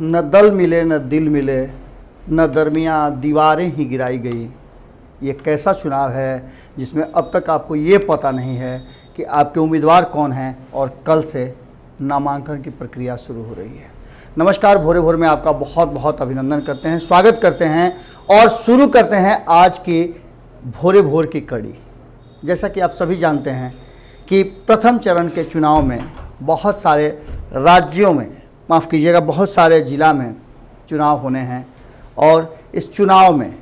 न दल मिले न दिल मिले, न दरमियाँ दीवारें ही गिराई गई। ये कैसा चुनाव है जिसमें अब तक आपको ये पता नहीं है कि आपके उम्मीदवार कौन हैं और कल से नामांकन की प्रक्रिया शुरू हो रही है। नमस्कार, भोरे भोर में आपका बहुत बहुत अभिनंदन करते हैं, स्वागत करते हैं और शुरू करते हैं आज की भोरे भोर की कड़ी। जैसा कि आप सभी जानते हैं कि प्रथम चरण के चुनाव में बहुत सारे राज्यों में, माफ़ कीजिएगा, बहुत सारे ज़िला में चुनाव होने हैं और इस चुनाव में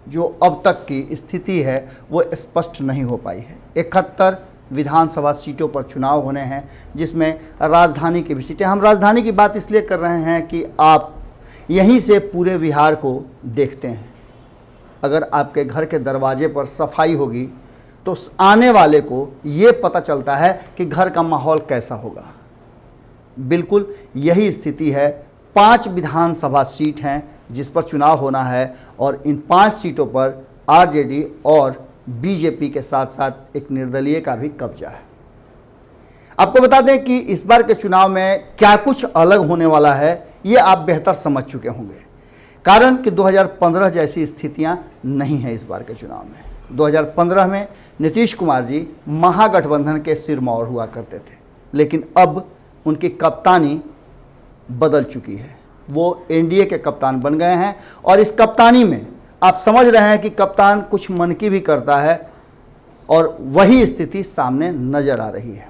जो अब तक की स्थिति है वो स्पष्ट नहीं हो पाई है। 71 विधानसभा सीटों पर चुनाव होने हैं जिसमें राजधानी की भी सीटें। हम राजधानी की बात इसलिए कर रहे हैं कि आप यहीं से पूरे बिहार को देखते हैं। अगर आपके घर के दरवाजे पर सफाई होगी तो आने वाले को ये पता चलता है कि घर का माहौल कैसा होगा। बिल्कुल यही स्थिति है। 5 विधानसभा सीट हैं जिस पर चुनाव होना है और इन 5 सीटों पर आरजेडी और बीजेपी के साथ साथ एक निर्दलीय का भी कब्जा है। आपको बता दें कि इस बार के चुनाव में क्या कुछ अलग होने वाला है ये आप बेहतर समझ चुके होंगे, कारण कि 2015 जैसी स्थितियां नहीं हैं इस बार के चुनाव में। 2015 में नीतीश कुमार जी महागठबंधन के सिरमौर हुआ करते थे, लेकिन अब उनकी कप्तानी बदल चुकी है। वो एनडीए के कप्तान बन गए हैं और इस कप्तानी में आप समझ रहे हैं कि कप्तान कुछ मन की भी करता है और वही स्थिति सामने नजर आ रही है।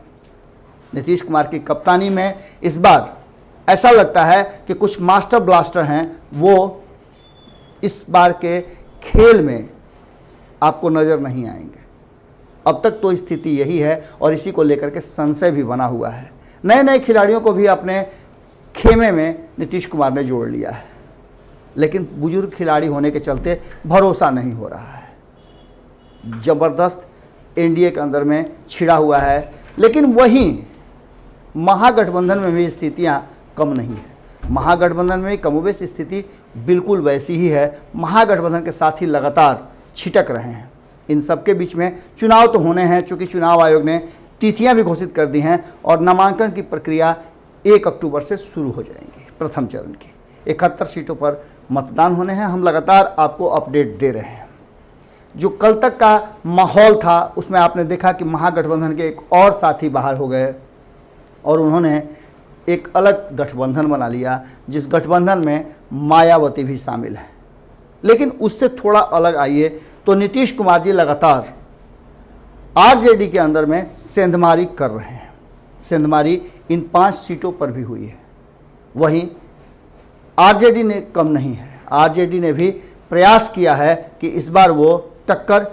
नीतीश कुमार की कप्तानी में इस बार ऐसा लगता है कि कुछ मास्टर ब्लास्टर हैं, वो इस बार के खेल में आपको नज़र नहीं आएंगे। अब तक तो स्थिति यही है और इसी को लेकर के संशय भी बना हुआ है। नए नए खिलाड़ियों को भी अपने खेमे में नीतीश कुमार ने जोड़ लिया है, लेकिन बुजुर्ग खिलाड़ी होने के चलते भरोसा नहीं हो रहा है। ज़बरदस्त एनडीए के अंदर में छिड़ा हुआ है, लेकिन वहीं महागठबंधन में भी स्थितियां कम नहीं है। महागठबंधन में भी कमोबेश स्थिति बिल्कुल वैसी ही है। महागठबंधन के साथी लगातार छिटक रहे हैं। इन सब के बीच में चुनाव तो होने हैं, चूँकि चुनाव आयोग ने तिथियां भी घोषित कर दी हैं और नामांकन की प्रक्रिया 1 अक्टूबर से शुरू हो जाएंगी। प्रथम चरण की 71 सीटों पर मतदान होने हैं। हम लगातार आपको अपडेट दे रहे हैं। जो कल तक का माहौल था उसमें आपने देखा कि महागठबंधन के एक और साथी बाहर हो गए और उन्होंने एक अलग गठबंधन बना लिया, जिस गठबंधन में मायावती भी शामिल है। लेकिन उससे थोड़ा अलग आइए तो नीतीश कुमार जी लगातार आरजेडी के अंदर में सेंधमारी कर रहे हैं। सेंधमारी इन 5 सीटों पर भी हुई है। वहीं आरजेडी ने कम नहीं है। आरजेडी ने भी प्रयास किया है कि इस बार वो टक्कर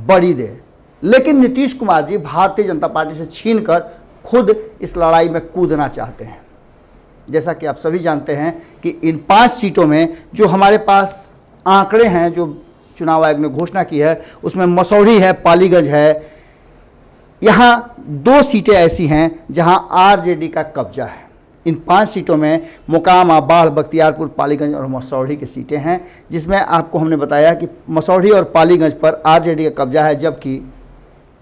बड़ी दे, लेकिन नीतीश कुमार जी भारतीय जनता पार्टी से छीनकर खुद इस लड़ाई में कूदना चाहते हैं। जैसा कि आप सभी जानते हैं कि इन 5 सीटों में जो हमारे पास आंकड़े हैं, जो चुनाव आयोग ने घोषणा की है, उसमें मसौढ़ी है, पालीगंज है। यहाँ 2 सीटें ऐसी हैं जहां आरजेडी का कब्जा है। इन 5 सीटों में मोकामा, बाढ़, बख्तियारपुर, पालीगंज और मसौढ़ी की सीटें हैं, जिसमें आपको हमने बताया कि मसौढ़ी और पालीगंज पर आरजेडी का कब्जा है, जबकि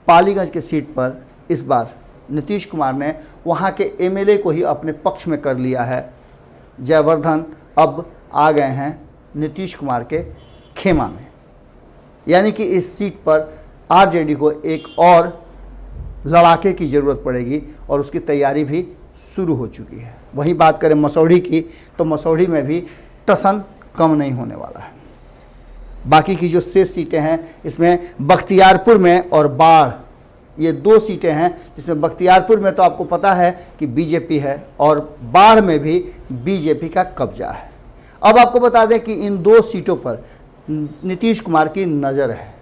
पालीगंज की सीट पर इस बार नीतीश कुमार ने वहां के एमएलए को ही अपने पक्ष में कर लिया है। जयवर्धन अब आ गए हैं नीतीश कुमार के खेमा में, यानी कि इस सीट पर आरजेडी को एक और लड़ाके की ज़रूरत पड़ेगी और उसकी तैयारी भी शुरू हो चुकी है। वहीं बात करें मसौढ़ी की तो मसौढ़ी में भी टसन कम नहीं होने वाला है। बाकी की जो शेष सीटें हैं इसमें बख्तियारपुर में और बाढ़, ये 2 सीटें हैं जिसमें बख्तियारपुर में तो आपको पता है कि बीजेपी है और बाढ़ में भी बीजेपी का कब्जा है। अब आपको बता दें कि इन 2 सीटों पर नीतीश कुमार की नज़र है।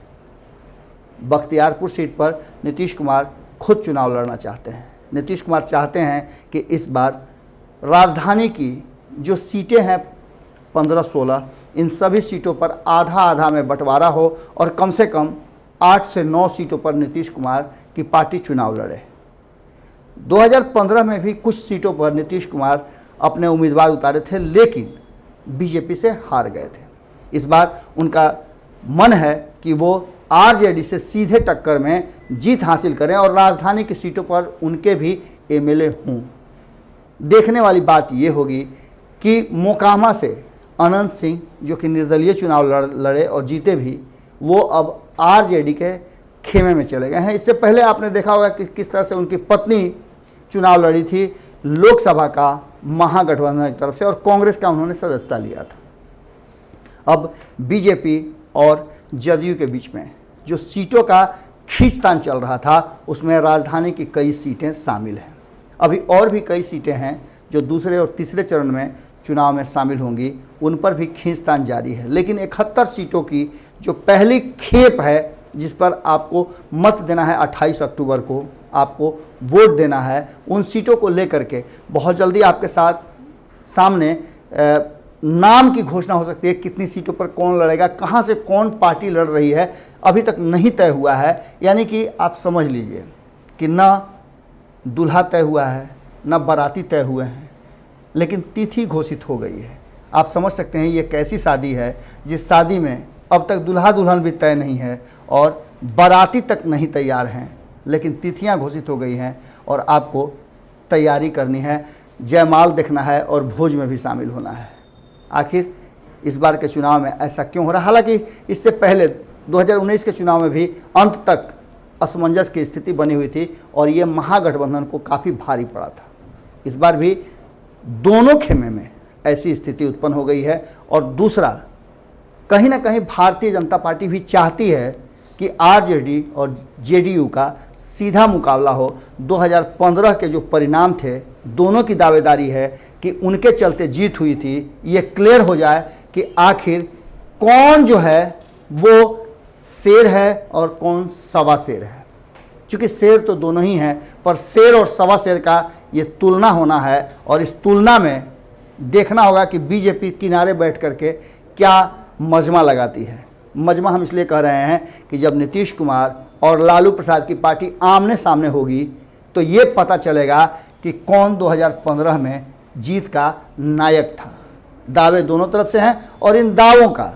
बख्तियारपुर सीट पर नीतीश कुमार खुद चुनाव लड़ना चाहते हैं। नीतीश कुमार चाहते हैं कि इस बार राजधानी की जो सीटें हैं 15-16, इन सभी सीटों पर आधा आधा में बंटवारा हो और कम से कम 8 से 9 सीटों पर नीतीश कुमार की पार्टी चुनाव लड़े। 2015 में भी कुछ सीटों पर नीतीश कुमार अपने उम्मीदवार उतारे थे, लेकिन बीजेपी से हार गए थे। इस बार उनका मन है कि वो आरजेडी से सीधे टक्कर में जीत हासिल करें और राजधानी की सीटों पर उनके भी एमएलए हों। देखने वाली बात ये होगी कि मोकामा से अनंत सिंह जो कि निर्दलीय चुनाव लड़े और जीते भी, वो अब आरजेडी के खेमे में चले गए हैं। इससे पहले आपने देखा होगा कि किस तरह से उनकी पत्नी चुनाव लड़ी थी लोकसभा का महागठबंधन की तरफ से, और कांग्रेस का उन्होंने सदस्यता लिया था। अब बीजेपी और जदयू के बीच में जो सीटों का खींचतान चल रहा था, उसमें राजधानी की कई सीटें शामिल हैं। अभी और भी कई सीटें हैं जो दूसरे और तीसरे चरण में चुनाव में शामिल होंगी, उन पर भी खींचतान जारी है। लेकिन 71 सीटों की जो पहली खेप है, जिस पर आपको मत देना है 28 अक्टूबर को, आपको वोट देना है, उन सीटों को लेकर के बहुत जल्दी आपके सामने नाम की घोषणा हो सकती है। कितनी सीटों पर कौन लड़ेगा, कहां से कौन पार्टी लड़ रही है, अभी तक नहीं तय हुआ है। यानी कि आप समझ लीजिए कि ना दूल्हा तय हुआ है, ना बाराती तय हुए हैं, लेकिन तिथि घोषित हो गई है। आप समझ सकते हैं ये कैसी शादी है जिस शादी में अब तक दूल्हा दुल्हन भी तय नहीं है और बाराती तक नहीं तैयार हैं, लेकिन तिथियां घोषित हो गई हैं और आपको तैयारी करनी है, जयमाल देखना है और भोज में भी शामिल होना है। आखिर इस बार के चुनाव में ऐसा क्यों हो रहा है? हालांकि इससे पहले 2019 के चुनाव में भी अंत तक असमंजस की स्थिति बनी हुई थी और ये महागठबंधन को काफ़ी भारी पड़ा था। इस बार भी दोनों खेमे में ऐसी स्थिति उत्पन्न हो गई है। और दूसरा, कहीं ना कहीं भारतीय जनता पार्टी भी चाहती है कि आरजेडी और जेडीयू का सीधा मुकाबला हो। 2015 के जो परिणाम थे, दोनों की दावेदारी है कि उनके चलते जीत हुई थी। ये क्लियर हो जाए कि आखिर कौन जो है वो शेर है और कौन सवा शेर है। क्योंकि शेर तो दोनों ही हैं, पर शेर और सवा शेर का ये तुलना होना है और इस तुलना में देखना होगा कि बीजेपी किनारे बैठ करके क्या मजमा लगाती है। मजमा हम इसलिए कह रहे हैं कि जब नीतीश कुमार और लालू प्रसाद की पार्टी आमने सामने होगी तो ये पता चलेगा कि कौन 2015 में जीत का नायक था। दावे दोनों तरफ से हैं और इन दावों का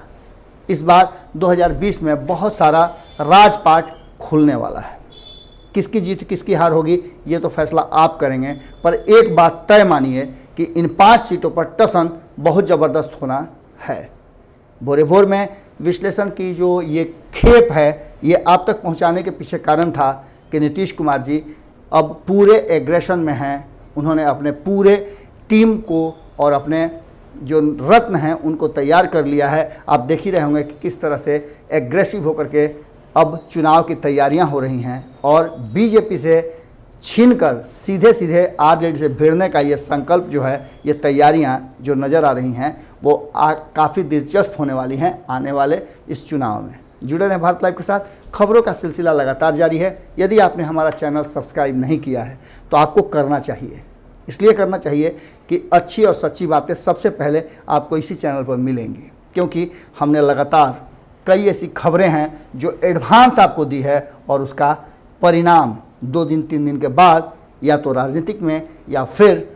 इस बार 2020 में बहुत सारा राजपाट खुलने वाला है। किसकी जीत किसकी हार होगी ये तो फैसला आप करेंगे, पर एक बात तय मानिए कि इन 5 सीटों पर टसन बहुत ज़बरदस्त होना है। भोरे भोर में विश्लेषण की जो ये खेप है, ये आप तक पहुंचाने के पीछे कारण था कि नीतीश कुमार जी अब पूरे एग्रेशन में हैं। उन्होंने अपने पूरे टीम को और अपने जो रत्न हैं उनको तैयार कर लिया है। आप देख ही रहे होंगे कि किस तरह से एग्रेसिव होकर के अब चुनाव की तैयारियां हो रही हैं और बीजेपी से छीनकर सीधे सीधे आरजेडी से भिड़ने का ये संकल्प जो है, ये तैयारियां जो नज़र आ रही हैं वो काफ़ी दिलचस्प होने वाली हैं आने वाले इस चुनाव में। जुड़े रहें भारत लाइव के साथ। खबरों का सिलसिला लगातार जारी है। यदि आपने हमारा चैनल सब्सक्राइब नहीं किया है तो आपको करना चाहिए। इसलिए करना चाहिए कि अच्छी और सच्ची बातें सबसे पहले आपको इसी चैनल पर मिलेंगी, क्योंकि हमने लगातार कई ऐसी खबरें हैं जो एडवांस आपको दी है और उसका परिणाम 2 दिन 3 दिन के बाद या तो राजनीतिक में या फिर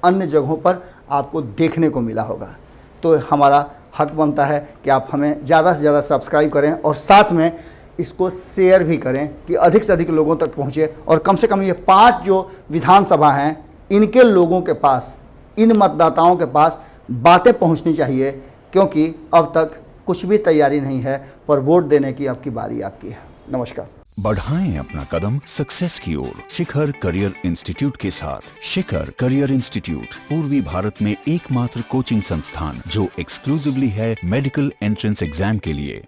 अन्य जगहों पर आपको देखने को मिला होगा। तो हमारा हक बनता है कि आप हमें ज़्यादा से ज़्यादा सब्सक्राइब करें और साथ में इसको शेयर भी करें कि अधिक से अधिक लोगों तक पहुँचे और कम से कम ये 5 जो विधानसभा हैं इनके लोगों के पास, इन मतदाताओं के पास बातें पहुंचनी चाहिए, क्योंकि अब तक कुछ भी तैयारी नहीं है, पर वोट देने की अब की बारी आपकी है। नमस्कार। बढ़ाएं अपना कदम सक्सेस की ओर शिखर करियर इंस्टीट्यूट के साथ। शिखर करियर इंस्टीट्यूट पूर्वी भारत में एकमात्र कोचिंग संस्थान जो एक्सक्लूसिवली है मेडिकल एंट्रेंस एग्जाम के लिए।